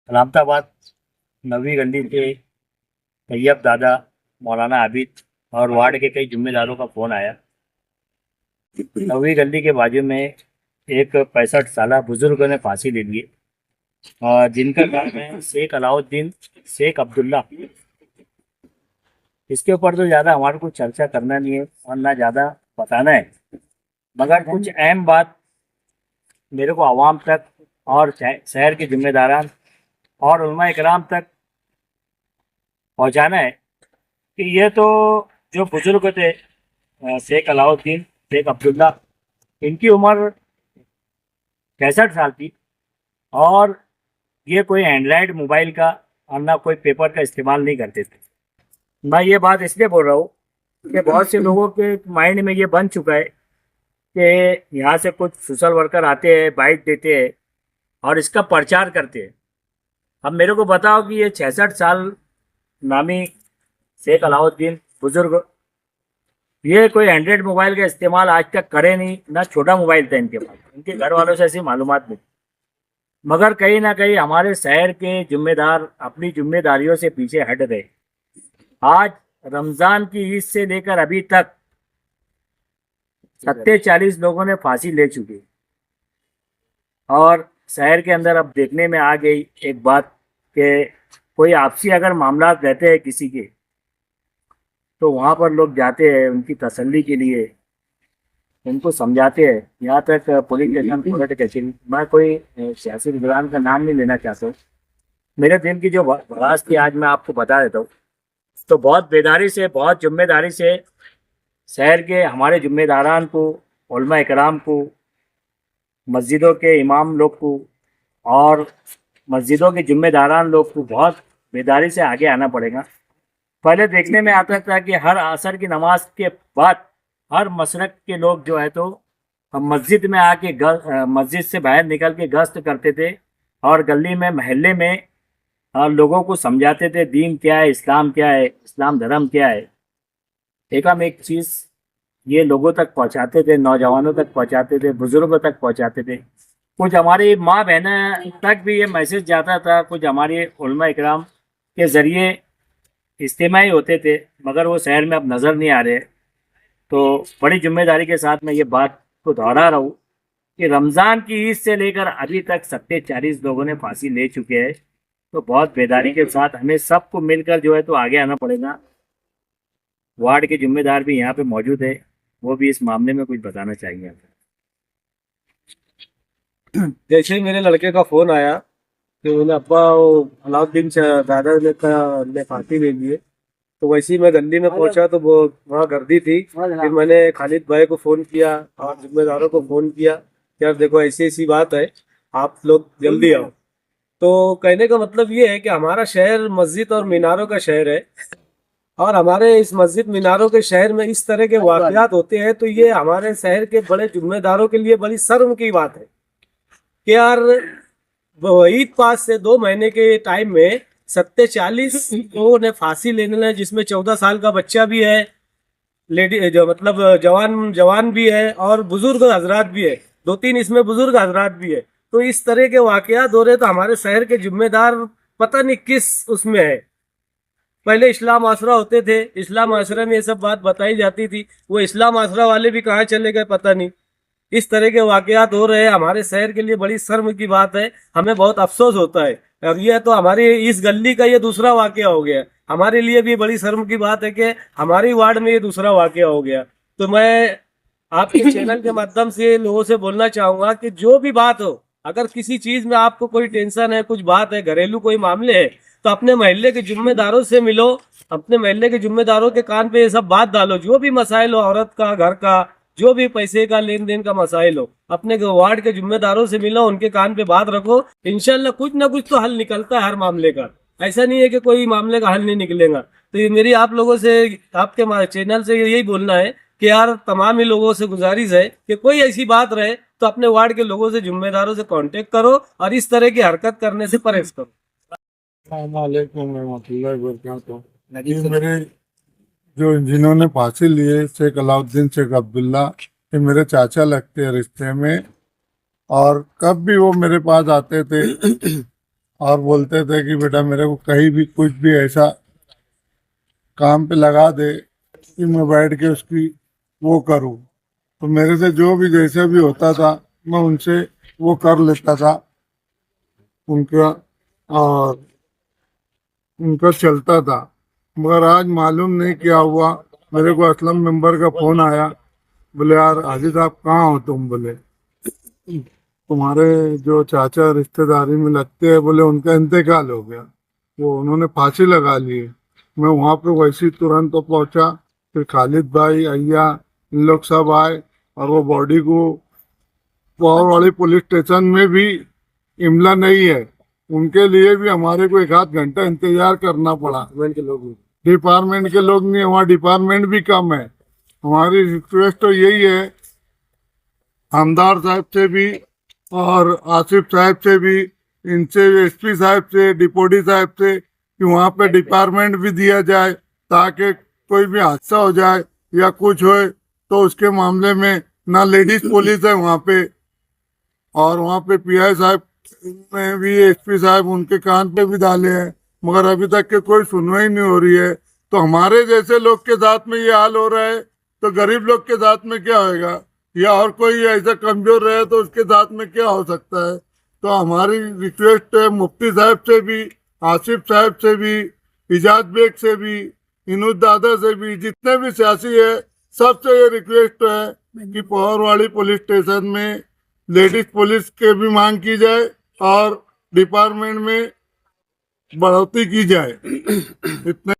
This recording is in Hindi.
सलामताबाद नवी गली के तैयब दादा, मौलाना आबिद और वार्ड के कई जिम्मेदारों का फ़ोन आया। नवी गली के बाजू में एक 65 साल बुजुर्ग ने फांसी ले ली और जिनका नाम है शेख अलाउद्दीन शेख अब्दुल्ला। इसके ऊपर तो ज़्यादा हमारे को चर्चा करना नहीं है और ना ज़्यादा बताना है, मगर कुछ अहम बात मेरे को आवाम तक और शहर के जिम्मेदारान और उलमा इकराम तक पहुंचाना है कि ये तो जो बुजुर्ग थे शेख अलाउद्दीन शेख अब्दुल्ला, इनकी उम्र 65 साल थी और ये कोई एंड्रॉयड मोबाइल का और ना कोई पेपर का इस्तेमाल नहीं करते थे। मैं ये बात इसलिए बोल रहा हूँ कि बहुत से लोगों के माइंड में ये बन चुका है कि यहाँ से कुछ सोशल वर्कर आते हैं, बाइट देते हैं और इसका प्रचार करते हैं। अब मेरे को बताओ कि ये 66 साल नामी शेख अलाउद्दीन बुजुर्ग, ये कोई एंड्रॉयड मोबाइल का इस्तेमाल आज तक करे नहीं, ना छोटा मोबाइल था इनके पास, इनके घर वालों से ऐसी मालूमात नहीं। मगर कहीं ना कहीं हमारे शहर के जिम्मेदार अपनी जिम्मेदारियों से पीछे हट गए। आज रमज़ान की ईद से लेकर अभी तक 40 लोगों ने फांसी ले चुकी और शहर के अंदर अब देखने में आ गई एक बात कि कोई आपसी अगर मामला रहते हैं किसी के, तो वहाँ पर लोग जाते हैं उनकी तसल्ली के लिए, उनको समझाते हैं। यहाँ तक पुलिस स्टेशन, कोर्ट कचहरी, मैं कोई सियासी रुझान का नाम नहीं लेना चाहता हूँ। मेरे दिल की जो भड़ास थी आज मैं आपको बता देता हूँ। तो बहुत बेदारी से, बहुत जिम्मेदारी से शहर के हमारे जिम्मेदारान को, उलमा इकराम को, मस्जिदों के इमाम लोग को और मस्जिदों के जिम्मेदारान लोग को बहुत बेदारी से आगे आना पड़ेगा। पहले देखने में आता था कि हर असर की नमाज के बाद हर मसरक के लोग जो है तो हम मस्जिद में आके मस्जिद से बाहर निकल के गश्त करते थे और गली में, महल्ले में लोगों को समझाते थे दीन क्या है, इस्लाम क्या है, इस्लाम धर्म क्या है। एक हम एक चीज़ ये लोगों तक पहुंचाते थे, नौजवानों तक पहुंचाते थे, बुजुर्गों तक पहुंचाते थे। कुछ हमारी माँ बहनें तक भी ये मैसेज जाता था, कुछ हमारे उलमा इकराम के ज़रिए इज्तिमाई होते थे, मगर वो शहर में अब नज़र नहीं आ रहे। तो बड़ी जिम्मेदारी के साथ मैं ये बात को दोहरा रहा हूँ कि रमज़ान की ईद से लेकर अभी तक 40 लोगों ने फांसी ले चुके हैं। तो बहुत बेदारी के साथ हमें सबको मिलकर जो है तो आगे आना पड़ेगा। वार्ड के जिम्मेदार भी यहाँ पे मौजूद है, वो भी इस मामले में कुछ बताना चाहेंगे। जैसे ही मेरे लड़के का फोन आया कि उन्हें अब्बा वो अलाउद्दीन दादा ने फांसी ले ली है, तो वैसे ही मैं गली में पहुंचा तो वो वहाँ गर्दी थी। फिर मैंने खालिद भाई को फोन किया और जिम्मेदारों को फोन किया कि यार देखो ऐसी ऐसी बात है, आप लोग जल्दी आओ। तो कहने का मतलब ये है कि हमारा शहर मस्जिद और मीनारों का शहर है और हमारे इस मस्जिद मीनारों के शहर में इस तरह के वाकयात होते हैं, तो ये हमारे शहर के बड़े जिम्मेदारों के लिए बड़ी शर्म की बात है कि यार ईद पास से 2 महीने के टाइम में 40 लोगों ने फांसी लेने लगे, जिसमें 14 साल का बच्चा भी है, लेडी जो मतलब जवान भी है और बुजुर्ग हजरात भी है, 2-3 इसमें बुजुर्ग हजरात भी है। तो इस तरह के वाकयात हो रहे तो हमारे शहर के जिम्मेदार पता नहीं किस उसमें है। पहले इस्लाम आसरा होते थे, इस्लाम आसरा में ये सब बात बताई जाती थी, वो इस्लाम आसरा वाले भी कहाँ चले गए पता नहीं। इस तरह के वाकयात हो रहे हैं, हमारे शहर के लिए बड़ी शर्म की बात है, हमें बहुत अफसोस होता है। अब ये तो हमारी इस गली का ये दूसरा वाकया हो गया, हमारे लिए भी बड़ी शर्म की बात है कि हमारी वार्ड में ये दूसरा वाकया हो गया। तो मैं आपके चैनल के माध्यम से लोगों से बोलना चाहूंगा कि जो भी बात हो, अगर किसी चीज में आपको कोई टेंशन है, कुछ बात है, घरेलू कोई मामले है, तो अपने मोहल्ले के जिम्मेदारों से मिलो, अपने मोहल्ले के जिम्मेदारों के कान पे ये सब बात डालो। जो भी मसाइल हो, औरत का, घर का, जो भी पैसे का लेन देन का मसाइल हो, अपने वार्ड के जिम्मेदारों से मिलो, उनके कान पे बात रखो। इंशाल्लाह कुछ ना कुछ तो हल निकलता है हर मामले का, ऐसा नहीं है कि कोई मामले का हल नहीं निकलेगा। तो ये मेरी आप लोगों से, आपके चैनल से यही बोलना है कि यार तमाम ही लोगों से गुजारिश है कि कोई ऐसी बात रहे तो अपने वार्ड के लोगों से, जिम्मेदारों से कांटेक्ट करो और इस तरह की हरकत करने से परहेज करो। ये मेरे जो जिन्होंने फांसी लिए शेख अलाउद्दीन शेख अब्दुल्ला, ये मेरे चाचा लगते हैं रिश्ते में, और कब भी वो मेरे पास आते थे और बोलते थे कि बेटा मेरे को कहीं भी कुछ भी ऐसा काम पे लगा दे कि मैं बैठ के उसकी वो करूँ। तो मेरे से जो भी जैसे भी होता था मैं उनसे वो कर लेता था उनका, और उनका चलता था। मगर आज मालूम नहीं क्या हुआ, मेरे को असलम मेंबर का फोन आया, बोले यार हाजी साहब कहाँ हो तुम, बोले तुम्हारे जो चाचा रिश्तेदारी में लगते हैं, बोले उनका इंतकाल हो गया, वो उन्होंने फांसी लगा ली है। मैं वहाँ पे वैसे ही तुरंत तो पहुँचा, फिर खालिद भाई अय्या इन लोग सब आए और वो बॉडी को पोहरवाड़ी पुलिस स्टेशन में भी इमला नहीं है, उनके लिए भी हमारे को एक आध घंटा इंतजार करना पड़ा। डिपार्टमेंट के लोग नहीं, वहाँ डिपार्टमेंट भी कम है। हमारी रिक्वेस्ट तो यही है आमदार साहब से भी और आसिफ साहब से भी, इनसे एसपी साहब से, डिप्टी साहब से, कि वहाँ पे डिपार्टमेंट भी दिया जाए ताकि कोई भी हादसा हो जाए या कुछ हो तो उसके मामले में ना लेडीज पुलिस है वहाँ पे, और वहाँ पे पीआई साहब में भी एसपी साहब उनके कान पे भी डाले हैं, मगर अभी तक के कोई सुनवाई नहीं हो रही है। तो हमारे जैसे लोग के साथ में ये हाल हो रहा है तो गरीब लोग के साथ में क्या होएगा, या और कोई ऐसा कमजोर रहे तो उसके साथ में क्या हो सकता है। तो हमारी रिक्वेस्ट है मुफ्ती साहब से भी, आसिफ साहब से भी, इजाज बेग से भी, इनुद दादा से भी, जितने भी सियासी है सबसे ये रिक्वेस्ट है कि पोहरवाड़ी पुलिस स्टेशन में लेडीज पुलिस के भी मांग की जाए और डिपार्टमेंट में बढ़ोतरी की जाए। इतने